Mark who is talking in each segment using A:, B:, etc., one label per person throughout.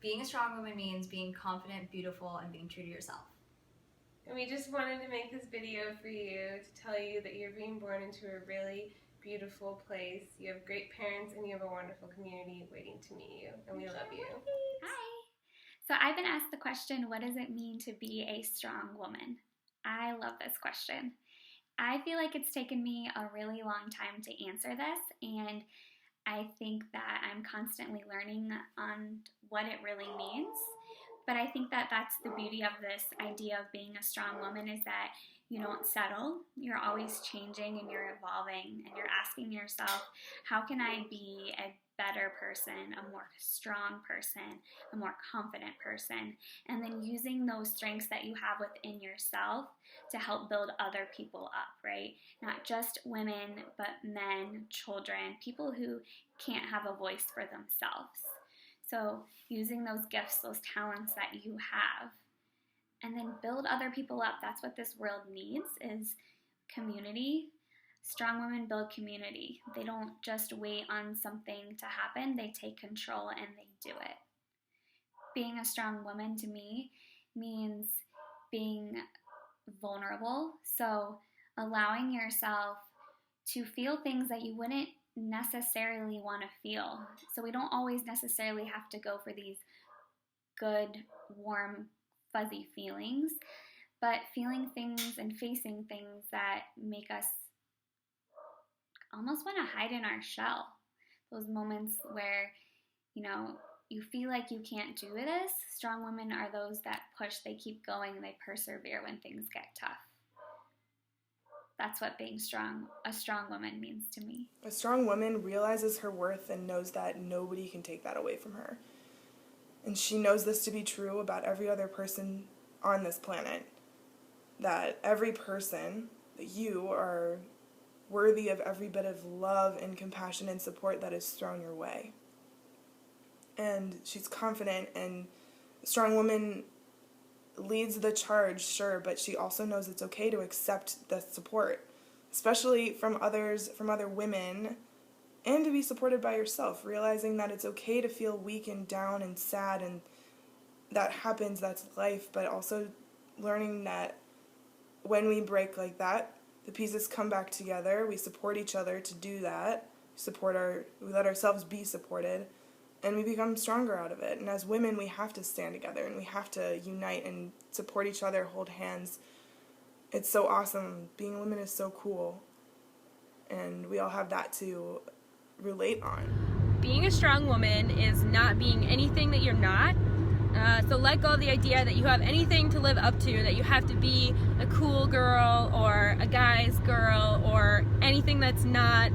A: Being a strong woman means being confident, beautiful, and being true to yourself.
B: And we just wanted to make this video for you to tell you that you're being born into a really beautiful place. You have great parents and you have a wonderful community waiting to meet you. And we love you.
C: Hi. So I've been asked the question, what does it mean to be a strong woman? I love this question. I feel like it's taken me a really long time to answer this, and I think that I'm constantly learning on what it really means. But I think that that's the beauty of this idea of being a strong woman, is that you don't settle. You're always changing and you're evolving, and you're asking yourself, how can I be a better person, a more strong person, a more confident person? And then using those strengths that you have within yourself to help build other people up, right? Not just women, but men, children, people who can't have a voice for themselves. So using those gifts, those talents that you have, and then build other people up. That's what this world needs, is community. Strong women build community. They don't just wait on something to happen. They take control and they do it. Being a strong woman to me means being vulnerable. So allowing yourself to feel things that you wouldn't necessarily want to feel. So we don't always necessarily have to go for these good, warm, fuzzy feelings, but feeling things and facing things that make us almost want to hide in our shell. Those moments where, you feel like you can't do this. Strong women are those that push, they keep going, and they persevere when things get tough. That's what being a strong woman means to me.
D: A strong woman realizes her worth and knows that nobody can take that away from her. And she knows this to be true about every other person on this planet. That every person, that you are worthy of every bit of love and compassion and support that is thrown your way. And she's confident, and a strong woman leads the charge, sure, but she also knows it's okay to accept the support, especially from others, from other women, and to be supported by yourself, realizing that it's okay to feel weak and down and sad, and that happens, that's life, but also learning that when we break like that, the pieces come back together, we support each other to do that, we let ourselves be supported, and we become stronger out of it. And as women, we have to stand together, and we have to unite and support each other, hold hands. It's so awesome. Being a woman is so cool, and we all have that to relate on.
B: Being a strong woman is not being anything that you're not. So let go of the idea that you have anything to live up to, that you have to be a cool girl or a guy's girl or anything that's not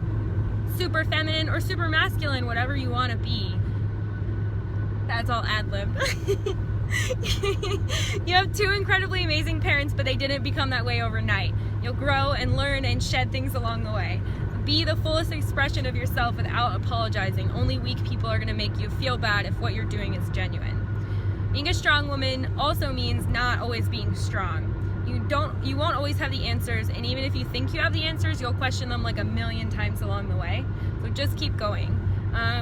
B: super feminine or super masculine, whatever you want to be. That's all ad-libbed. You have two incredibly amazing parents, but they didn't become that way overnight. You'll grow and learn and shed things along the way. Be the fullest expression of yourself without apologizing. Only weak people are going to make you feel bad if what you're doing is genuine. Being a strong woman also means not always being strong. You won't always have the answers, and even if you think you have the answers, you'll question them like a million times along the way. So just keep going.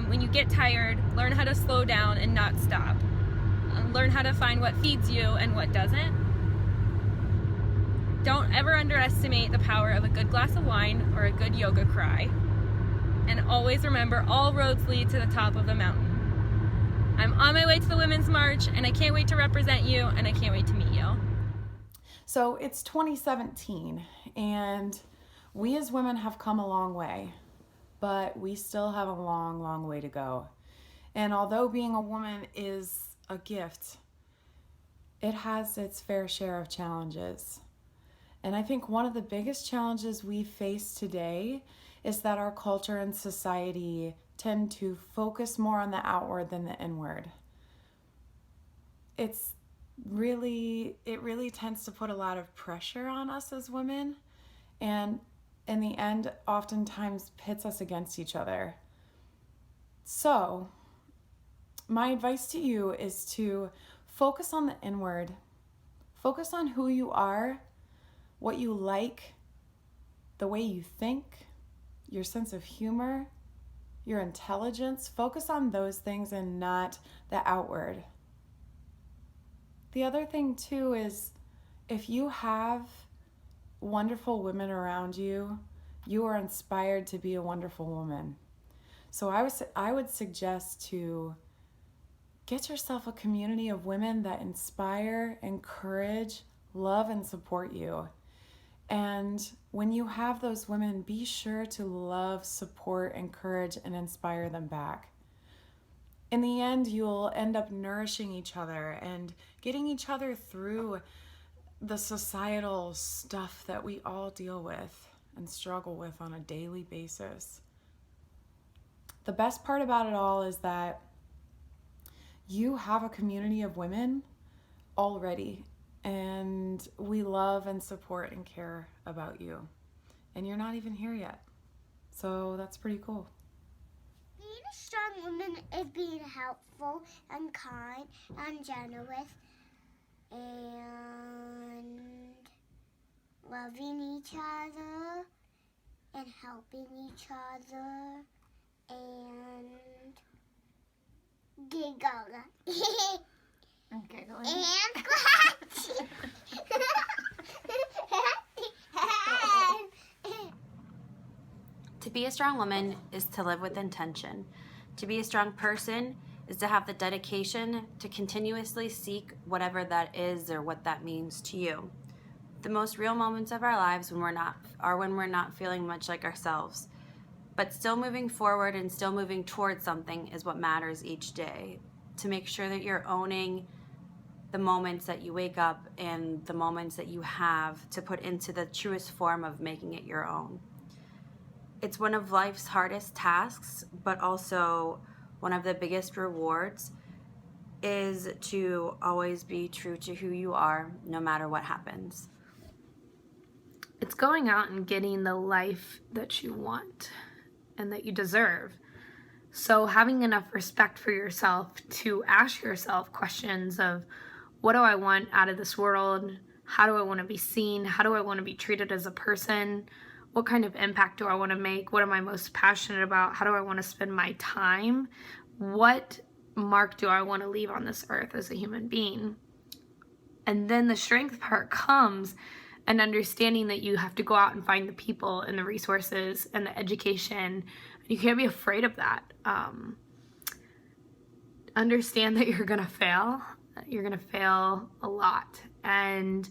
B: When you get tired, learn how to slow down and not stop. Learn how to find what feeds you and what doesn't. Don't ever underestimate the power of a good glass of wine or a good yoga cry. And always remember, all roads lead to the top of the mountain. I'm on my way to the Women's March, and I can't wait to represent you, and I can't wait to meet you.
E: So it's 2017, and we as women have come a long way, but we still have a long, long way to go. And although being a woman is a gift, it has its fair share of challenges. And I think one of the biggest challenges we face today is that our culture and society tend to focus more on the outward than the inward. It really tends to put a lot of pressure on us as women, and in the end, oftentimes pits us against each other. So, my advice to you is to focus on the inward. Focus on who you are, what you like, the way you think, your sense of humor, your intelligence. Focus on those things and not the outward. The other thing too is if you have wonderful women around you, you are inspired to be a wonderful woman. So I would suggest to get yourself a community of women that inspire, encourage, love, and support you. And when you have those women, be sure to love, support, encourage, and inspire them back. In the end, you'll end up nourishing each other and getting each other through the societal stuff that we all deal with and struggle with on a daily basis. The best part about it all is that you have a community of women already, and we love and support and care about you. And you're not even here yet. So that's pretty cool.
F: Being a strong woman is being helpful and kind and generous and loving each other and helping each other and giggling.
A: And giggling.
F: And scratching.
G: To be a strong woman is to live with intention. To be a strong person is to have the dedication to continuously seek whatever that is or what that means to you. The most real moments of our lives when we're not feeling much like ourselves. But still moving forward and still moving towards something is what matters each day. To make sure that you're owning the moments that you wake up and the moments that you have to put into the truest form of making it your own. It's one of life's hardest tasks, but also one of the biggest rewards is to always be true to who you are, no matter what happens.
B: It's going out and getting the life that you want and that you deserve. So having enough respect for yourself to ask yourself questions of, what do I want out of this world? How do I want to be seen? How do I want to be treated as a person? What kind of impact do I want to make? What am I most passionate about? How do I want to spend my time? What mark do I want to leave on this earth as a human being? And then the strength part comes and understanding that you have to go out and find the people and the resources and the education. You can't be afraid of that. Understand that you're going to fail. You're going to fail a lot. And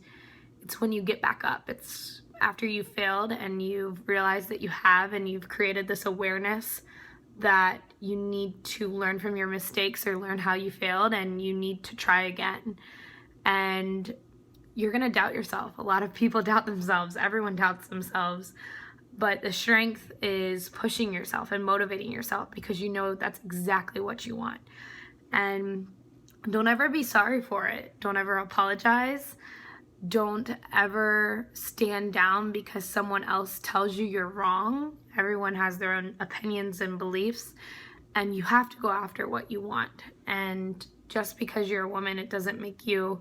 B: it's when you get back up. It's after you've failed and you've realized that you have and you've created this awareness that you need to learn from your mistakes or learn how you failed and you need to try again. And you're going to doubt yourself. A lot of people doubt themselves. Everyone doubts themselves. But the strength is pushing yourself and motivating yourself because you know that's exactly what you want. And don't ever be sorry for it. Don't ever apologize. Don't ever stand down because someone else tells you you're wrong. Everyone has their own opinions and beliefs, and you have to go after what you want. And just because you're a woman, it doesn't make you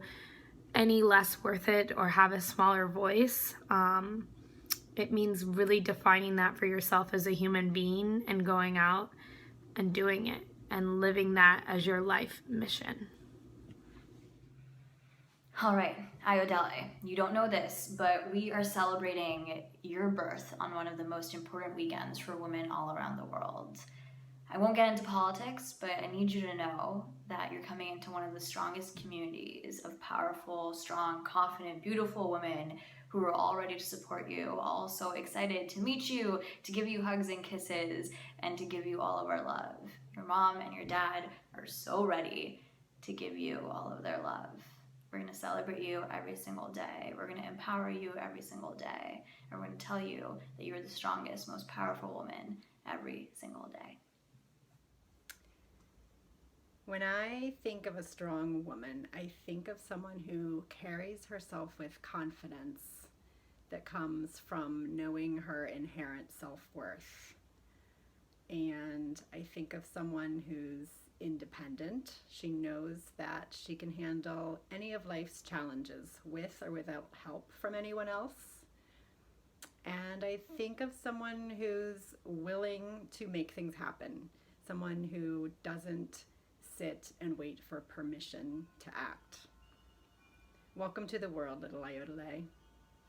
B: any less worth it or have a smaller voice. It means really defining that for yourself as a human being and going out and doing it and living that as your life mission.
A: All right, Ayodele, you don't know this, but we are celebrating your birth on one of the most important weekends for women all around the world. I won't get into politics, but I need you to know that you're coming into one of the strongest communities of powerful, strong, confident, beautiful women who are all ready to support you, all so excited to meet you, to give you hugs and kisses, and to give you all of our love. Your mom and your dad are so ready to give you all of their love. We're going to celebrate you every single day. We're going to empower you every single day. And we're going to tell you that you're the strongest, most powerful woman every single day.
H: When I think of a strong woman, I think of someone who carries herself with confidence that comes from knowing her inherent self-worth. And I think of someone who's independent. She knows that she can handle any of life's challenges with or without help from anyone else. And I think of someone who's willing to make things happen, someone who doesn't sit and wait for permission to act. Welcome to the world, little Ayodele.